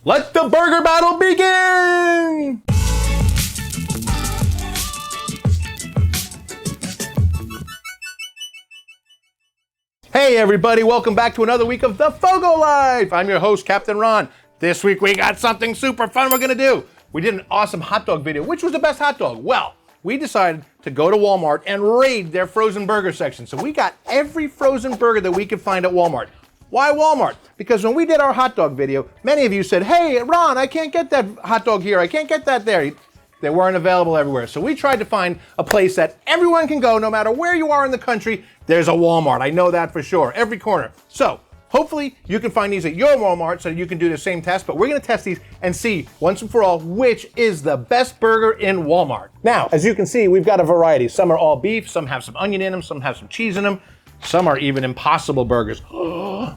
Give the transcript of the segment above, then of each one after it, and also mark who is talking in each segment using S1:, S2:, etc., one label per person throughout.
S1: Let the burger battle begin! Hey everybody, welcome back to another week of the FOGO Life. I'm your host, Captain Ron. This week we got something super fun we're gonna do. We did an awesome hot dog video. Which was the best hot dog? Well, we decided to go to Walmart and raid their frozen burger section. So we got every frozen burger that we could find at Walmart. Why Walmart? Because when we did our hot dog video, many of you said, hey, Ron, I can't get that hot dog here. I can't get that there. They weren't available everywhere. So we tried to find a place that everyone can go, no matter where you are in the country, there's a Walmart. I know that for sure, every corner. So hopefully you can find these at your Walmart so you can do the same test, but we're gonna test these and see once and for all which is the best burger in Walmart. Now, as you can see, we've got a variety. Some are all beef, some have some onion in them, some have some cheese in them. Some are even Impossible Burgers.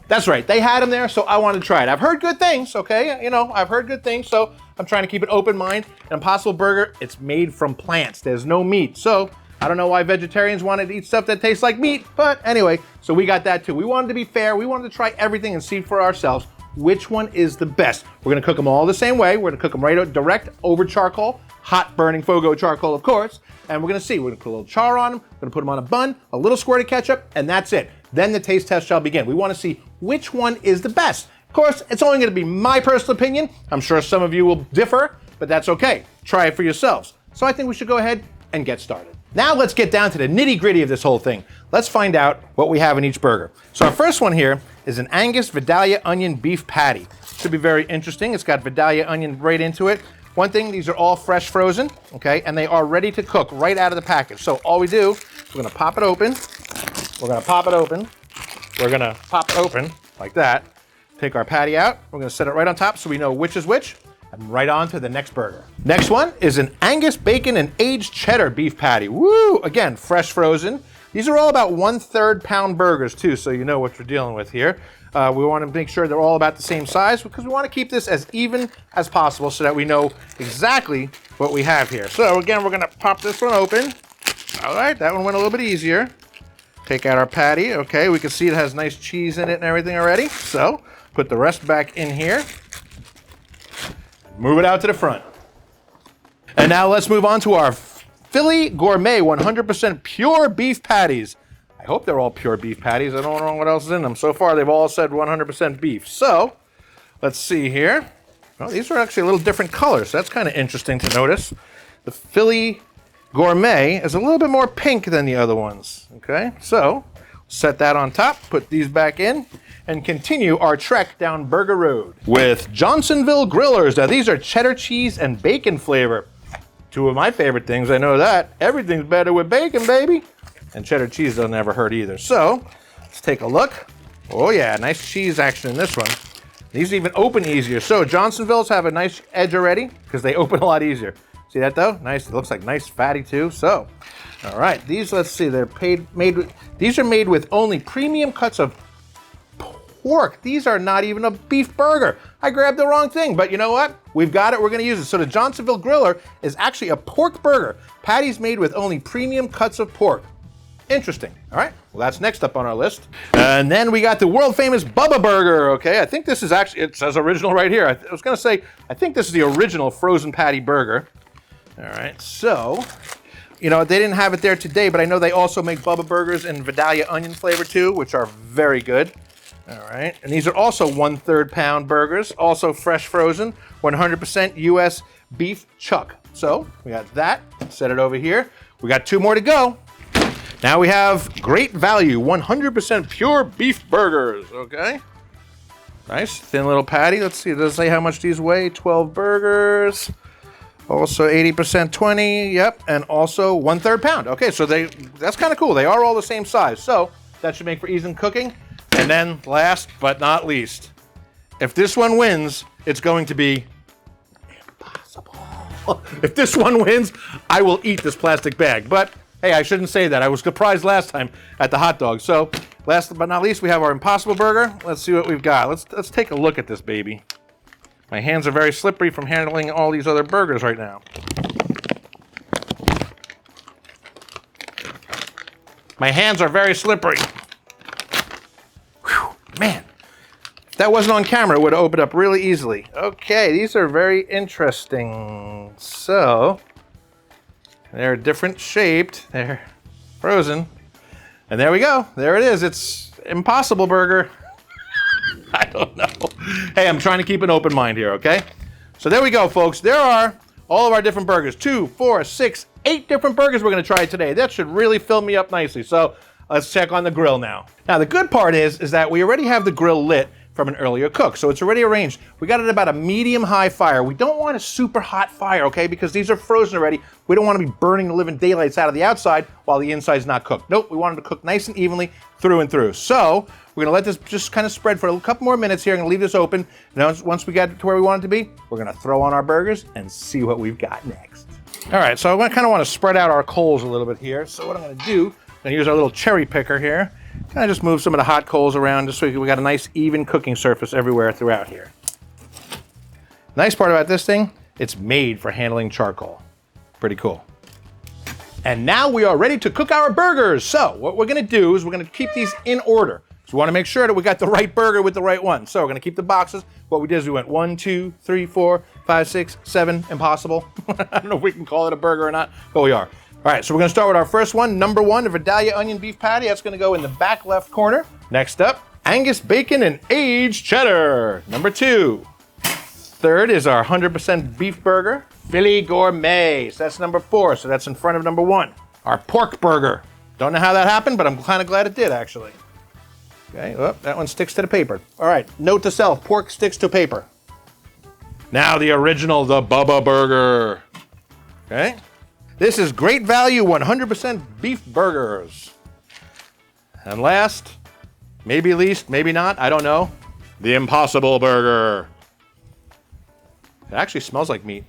S1: That's right, they had them there, so I wanted to try it. I've heard good things, okay? You know, I've heard good things, so I'm trying to keep an open mind. An Impossible Burger, it's made from plants. There's no meat, so I don't know why vegetarians wanted to eat stuff that tastes like meat, but anyway, so we got that too. We wanted to be fair. We wanted to try everything and see for ourselves which one is the best. We're gonna cook them all the same way. We're gonna cook them right direct over charcoal, hot burning FOGO charcoal, of course. And we're gonna see, we're gonna put a little char on them, we're gonna put them on a bun, a little squirt of ketchup, and that's it. Then the taste test shall begin. We wanna see which one is the best. Of course, it's only gonna be my personal opinion. I'm sure some of you will differ, but that's okay. Try it for yourselves. So I think we should go ahead and get started. Now let's get down to the nitty gritty of this whole thing. Let's find out what we have in each burger. So our first one here is an Angus Vidalia onion beef patty. Should be very interesting. It's got Vidalia onion right into it. One thing, these are all fresh frozen, okay? And they are ready to cook right out of the package. So all we do, we're gonna pop it open. We're gonna pop it open. We're gonna pop it open like that. Take our patty out. We're gonna set it right on top so we know which is which. And right on to the next burger. Next one is an Angus bacon and aged cheddar beef patty. Woo! Again, fresh frozen. These are all about 1/3 pound burgers too, so you know what you're dealing with here. We want to make sure they're all about the same size because we want to keep this as even as possible so that we know exactly what we have here. So again, we're gonna pop this one open. All right, that one went a little bit easier. Take out our patty. Okay, we can see it has nice cheese in it and everything already. So put the rest back in here. Move it out to the front. And now let's move on to our Philly Gourmet 100% pure beef patties. I hope they're all pure beef patties. I don't know what else is in them. So far, they've all said 100% beef. So, let's see here. Well, these are actually a little different colors. So that's kind of interesting to notice. The Philly Gourmet is a little bit more pink than the other ones. Okay, so set that on top, put these back in, and continue our trek down Burger Road with Johnsonville Grillers. Now, these are cheddar cheese and bacon flavor. Two of my favorite things, I know that. Everything's better with bacon, baby. And cheddar cheese doesn't ever hurt either. So, let's take a look. Oh yeah, nice cheese action in this one. These even open easier. So, Johnsonville's have a nice edge already because they open a lot easier. See that though? Nice, it looks like nice fatty too. So, all right, these, let's see, these are made with only premium cuts of pork. These are not even a beef burger. I grabbed the wrong thing, but you know what? We've got it, we're gonna use it. So the Johnsonville Griller is actually a pork burger. Patties made with only premium cuts of pork. Interesting, all right? Well, that's next up on our list. And then we got the world famous Bubba Burger, okay? I think this is actually, it says original right here. I was gonna say, I think this is the original frozen patty burger. All right, so, you know, they didn't have it there today, but I know they also make Bubba Burgers in Vidalia onion flavor too, which are very good. All right, and these are also 1/3 pound burgers, also fresh frozen, 100% US beef chuck. So we got that, set it over here. We got two more to go. Now we have great value, 100% pure beef burgers, okay? Nice, thin little patty. Let's see, does it say how much these weigh? 12 burgers. Also 80% 20, yep, and also 1/3 pound. Okay, so that's kind of cool. They are all the same size, so that should make for easy cooking. And then last but not least, if this one wins, it's going to be impossible. If this one wins, I will eat this plastic bag. But hey, I shouldn't say that. I was surprised last time at the hot dog. So last but not least, we have our Impossible Burger. Let's see what we've got. Let's take a look at this baby. My hands are very slippery from handling all these other burgers right now. My hands are very slippery. Whew, man, If that wasn't on camera, it would have opened up really easily. Okay, these are very interesting. So, they're different shaped. They're frozen. And there we go. There it is. It's Impossible Burger. I don't know. Hey, I'm trying to keep an open mind here, okay? So there we go, folks. There are all of our different burgers. 2, 4, 6, 8 different burgers we're gonna try today. That should really fill me up nicely. So let's check on the grill now. Now the good part is that we already have the grill lit from an earlier cook. So it's already arranged. We got it about a medium-high fire. We don't want a super hot fire, okay? Because these are frozen already. We don't want to be burning the living daylights out of the outside while the inside's not cooked. Nope, we want them to cook nice and evenly through and through. So we're gonna let this just kind of spread for a couple more minutes here. I'm gonna leave this open. And once we get to where we want it to be, we're gonna throw on our burgers and see what we've got next. All right, so I kind of want to spread out our coals a little bit here. So what I'm gonna do, I'm gonna use our little cherry picker here. Kind of just move some of the hot coals around just so we got a nice even cooking surface everywhere throughout here. Nice part about this thing, it's made for handling charcoal. Pretty cool. And now we are ready to cook our burgers. So what we're gonna do is we're gonna keep these in order. So we wanna make sure that we got the right burger with the right one. So we're gonna keep the boxes. What we did is we went 1, 2, 3, 4, 5, 6, 7, impossible. I don't know if we can call it a burger or not, but we are. All right, so we're gonna start with our first one. Number 1, the Vidalia onion beef patty. That's gonna go in the back left corner. Next up, Angus bacon and aged cheddar. Number 2. Third is our 100% beef burger, Philly Gourmet. So that's number 4, so that's in front of number 1. Our pork burger. Don't know how that happened, but I'm kind of glad it did, actually. Okay, oh, that one sticks to the paper. All right, note to self, pork sticks to paper. Now the original, the Bubba Burger. Okay. This is great value 100% beef burgers. And last, maybe least, maybe not, I don't know, the Impossible Burger. It actually smells like meat.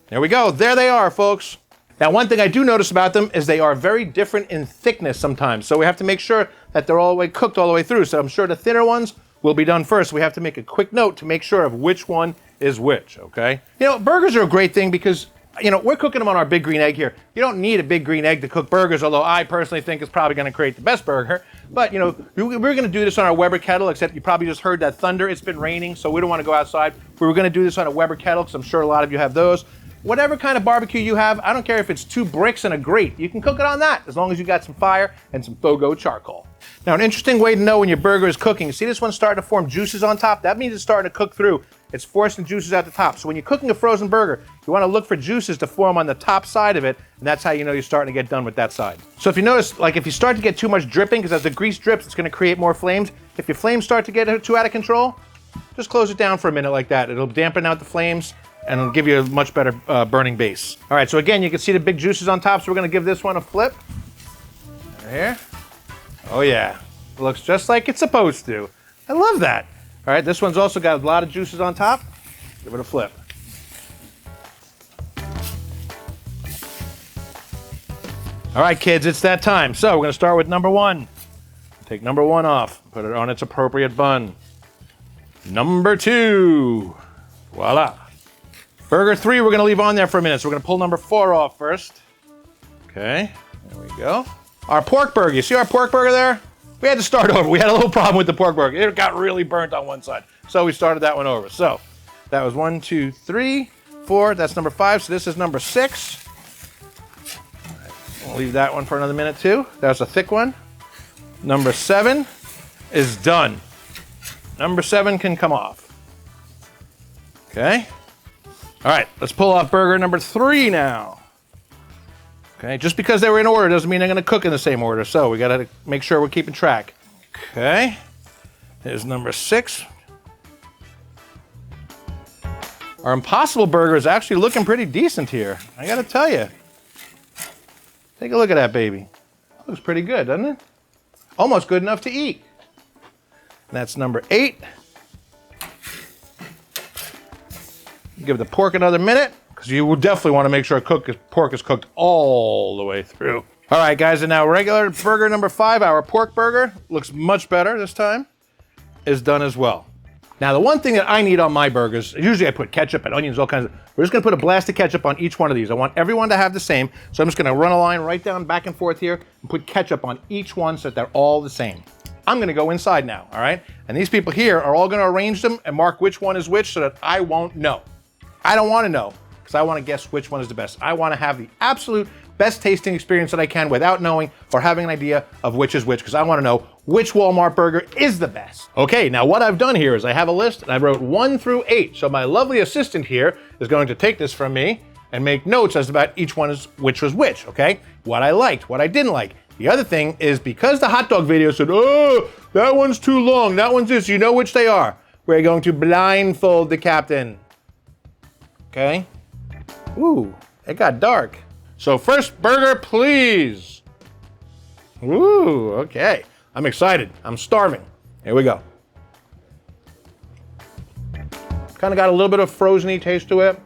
S1: There we go, there they are, folks. Now one thing I do notice about them is they are very different in thickness sometimes. So we have to make sure that they're all the way cooked all the way through. So I'm sure the thinner ones will be done first. We have to make a quick note to make sure of which one is which, okay? You know, burgers are a great thing because we're cooking them on our big green egg here. You don't need a big green egg to cook burgers, although I personally think it's probably gonna create the best burger. But we're gonna do this on our Weber kettle, except you probably just heard that thunder. It's been raining, so we don't wanna go outside. We were gonna do this on a Weber kettle, because I'm sure a lot of you have those. Whatever kind of barbecue you have, I don't care if it's 2 bricks and a grate. You can cook it on that, as long as you got some fire and some FOGO charcoal. Now, an interesting way to know when your burger is cooking, see this one starting to form juices on top? That means it's starting to cook through. It's forcing juices at the top. So when you're cooking a frozen burger, you want to look for juices to form on the top side of it, and that's how you know you're starting to get done with that side. So if you notice, like if you start to get too much dripping, because as the grease drips, it's going to create more flames. If your flames start to get too out of control, just close it down for a minute like that. It'll dampen out the flames, and it'll give you a much better burning base. All right, so again, you can see the big juices on top, so we're gonna give this one a flip. Right here. Oh yeah, it looks just like it's supposed to. I love that. All right, this one's also got a lot of juices on top. Give it a flip. All right, kids, it's that time. So we're gonna start with number 1. Take number 1 off, put it on its appropriate bun. Number 2, voila. Burger 3, we're gonna leave on there for a minute. So we're gonna pull number 4 off first. Okay, there we go. Our pork burger, you see our pork burger there? We had to start over. We had a little problem with the pork burger. It got really burnt on one side. So we started that one over. So that was 1, 2, 3, 4, that's number 5. So this is number 6. All right, we'll leave that one for another minute too. That's a thick one. Number 7 is done. Number 7 can come off. Okay. All right, let's pull off burger number 3 now. Okay, just because they were in order doesn't mean they're gonna cook in the same order, so we gotta make sure we're keeping track. Okay, here's number 6. Our Impossible Burger is actually looking pretty decent here, I gotta tell you. Take a look at that baby. Looks pretty good, doesn't it? Almost good enough to eat. And that's number 8. Give the pork another minute, because you will definitely want to make sure pork is cooked all the way through. All right, guys, and now regular burger number 5, our pork burger, looks much better this time, is done as well. Now, the one thing that I need on my burgers, usually I put ketchup and onions, all kinds of, we're just gonna put a blast of ketchup on each one of these. I want everyone to have the same, so I'm just gonna run a line right down back and forth here and put ketchup on each one so that they're all the same. I'm gonna go inside now, all right? And these people here are all gonna arrange them and mark which one is which so that I won't know. I don't wanna know, because I wanna guess which one is the best. I wanna have the absolute best tasting experience that I can without knowing or having an idea of which is which, because I wanna know which Walmart burger is the best. Okay, now what I've done here is I have a list and I wrote 1 through 8. So my lovely assistant here is going to take this from me and make notes as about each one is which was which, okay? What I liked, what I didn't like. The other thing is because the hot dog video said, oh, that one's too long, that one's this, you know which they are. We're going to blindfold the captain. Okay? Ooh, it got dark. So first burger, please. Ooh, okay. I'm excited. I'm starving. Here we go. Kind of got a little bit of frozen-y taste to it.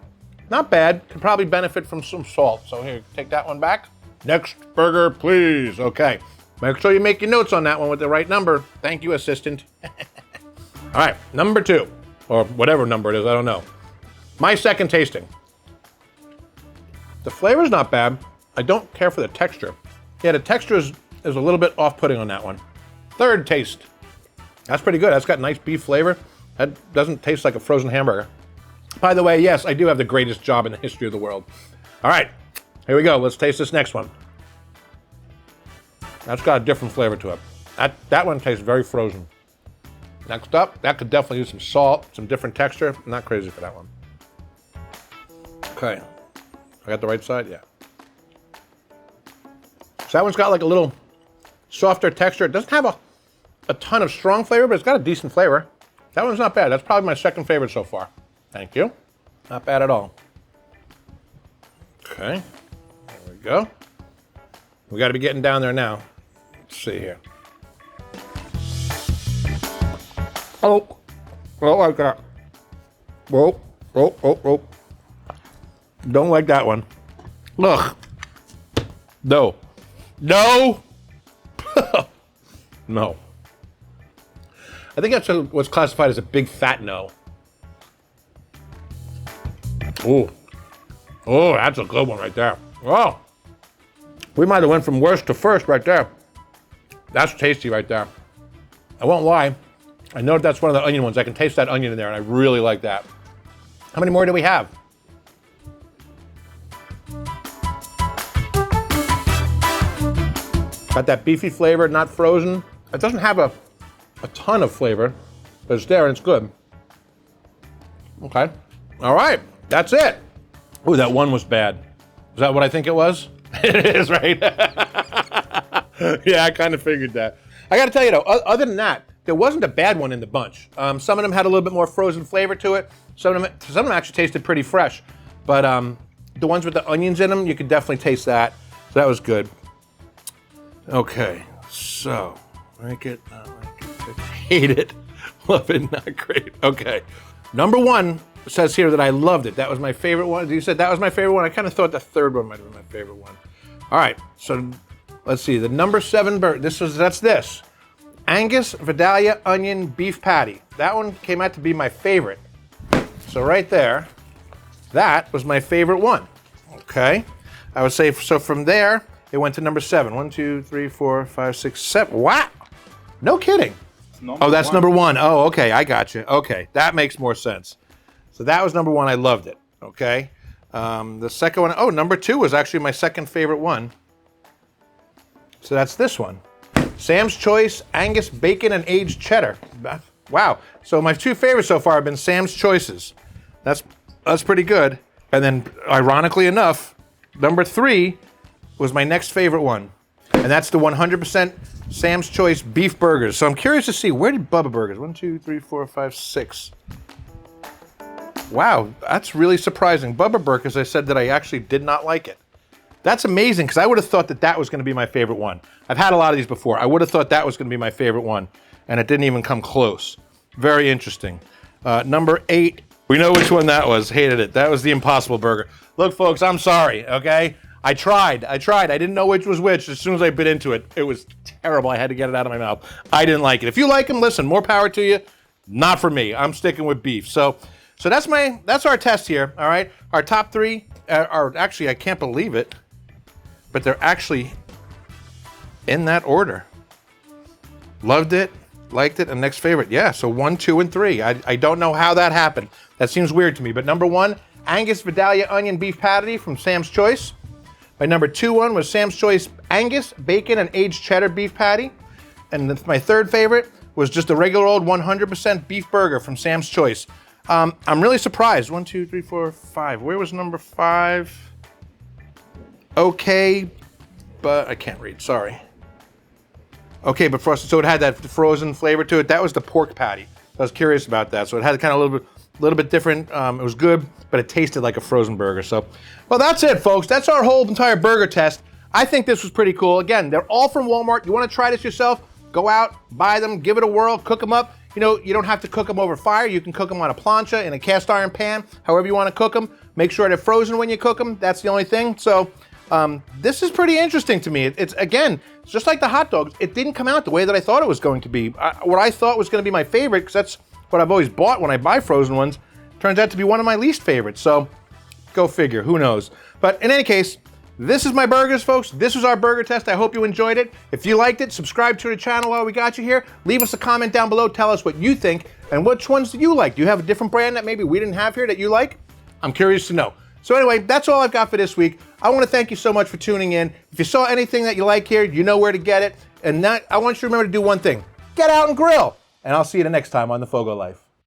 S1: Not bad. Could probably benefit from some salt. So here, take that one back. Next burger, please. Okay. Make sure you make your notes on that one with the right number. Thank you, assistant. All right, number 2, or whatever number it is, I don't know. My second tasting. The flavor's not bad. I don't care for the texture. Yeah, the texture is a little bit off-putting on that one. Third taste. That's pretty good. That's got nice beef flavor. That doesn't taste like a frozen hamburger. By the way, yes, I do have the greatest job in the history of the world. All right, here we go. Let's taste this next one. That's got a different flavor to it. That one tastes very frozen. Next up, that could definitely use some salt, some different texture. I'm not crazy for that one. Okay, I got the right side, yeah. So that one's got like a little softer texture. It doesn't have a ton of strong flavor, but it's got a decent flavor. That one's not bad. That's probably my second favorite so far. Thank you. Not bad at all. Okay, there we go. We got to be getting down there now. Let's see here. Oh, don't like that. Oh. Don't like that one. Look. No. No. No. I think that's what's classified as a big fat no. Ooh. Oh, that's a good one right there. Oh. We might have went from worst to first right there. That's tasty right there. I won't lie. I know that's one of the onion ones. I can taste that onion in there, and I really like that. How many more do we have? Got that beefy flavor, not frozen. It doesn't have a ton of flavor, but it's there and it's good. Okay. All right. That's it. Ooh, that one was bad. Is that what I think it was? It is, right? Yeah, I kind of figured that. I got to tell you, though, other than that, there wasn't a bad one in the bunch. Some of them had a little bit more frozen flavor to it. Some of them actually tasted pretty fresh. But the ones with the onions in them, you could definitely taste that. So that was good. Okay, so like it, not like it, hate it, love it, not great. Okay, number 1 says here that I loved it. That was my favorite one. You said that was my favorite one. I kind of thought the third one might have been my favorite one. All right, so let's see. The number 7 burger. That's this Angus Vidalia onion beef patty. That one came out to be my favorite. So right there, that was my favorite one. Okay, I would say so. From there, it went to number 7. 1, 2, 3, 4, 5, 6, 7. Wow. No kidding. Oh, that's number 1. Oh, okay. I got you. Okay. That makes more sense. So that was number 1. I loved it. Okay. The second one. Oh, number 2 was actually my second favorite one. So that's this one. Sam's Choice Angus Bacon and Aged Cheddar. Wow. So my 2 favorites so far have been Sam's Choices. That's pretty good. And then, ironically enough, number 3 was my next favorite one, and that's the 100% Sam's Choice beef burgers. So I'm curious to see, where did Bubba Burgers? 1, 2, 3, 4, 5, 6. Wow, that's really surprising. Bubba Burgers, I said that I actually did not like it. That's amazing, because I would have thought that was going to be my favorite one. I've had a lot of these before. I would have thought that was going to be my favorite one, and it didn't even come close. Very interesting. Number 8, we know which one that was. Hated it. That was the Impossible Burger. Look, folks, I'm sorry, okay? I tried. I didn't know which was which. As soon as I bit into it, it was terrible. I had to get it out of my mouth. I didn't like it. If you like them, listen, more power to you. Not for me. I'm sticking with beef. So that's our test here, all right? Our top 3 are actually, I can't believe it, but they're actually in that order. Loved it, liked it, and next favorite. Yeah, so 1, 2, and 3. I don't know how that happened. That seems weird to me. But number 1, Angus Vidalia Onion Beef Patty from Sam's Choice. My number 2 one was Sam's Choice Angus Bacon and Aged Cheddar Beef Patty. And my third favorite was just a regular old 100% beef burger from Sam's Choice. I'm really surprised. 1, 2, 3, 4, 5. Where was number 5? Okay, but I can't read, sorry. Okay, but so it had that frozen flavor to it. That was the pork patty. I was curious about that. So it had kind of a little bit different. It was good, but it tasted like a frozen burger. So, well, that's it, folks. That's our whole entire burger test. I think this was pretty cool. Again, they're all from Walmart. You want to try this yourself? Go out, buy them, give it a whirl, cook them up. You know, you don't have to cook them over fire. You can cook them on a plancha, in a cast iron pan, however you want to cook them. Make sure they're frozen when you cook them. That's the only thing. So this is pretty interesting to me. It's just like the hot dogs. It didn't come out the way that I thought it was going to be. What I thought was going to be my favorite, because that's what I've always bought when I buy frozen ones, turns out to be one of my least favorites. So go figure, who knows. But in any case, this is my burgers, folks. This was our burger test. I hope you enjoyed it. If you liked it, subscribe to the channel while we got you here. Leave us a comment down below. Tell us what you think and which ones do you like. Do you have a different brand that maybe we didn't have here that you like? I'm curious to know. So anyway, that's all I've got for this week. I want to thank you so much for tuning in. If you saw anything that you like here, you know where to get it. And I want you to remember to do one thing. Get out and grill. And I'll see you the next time on The FOGO Life.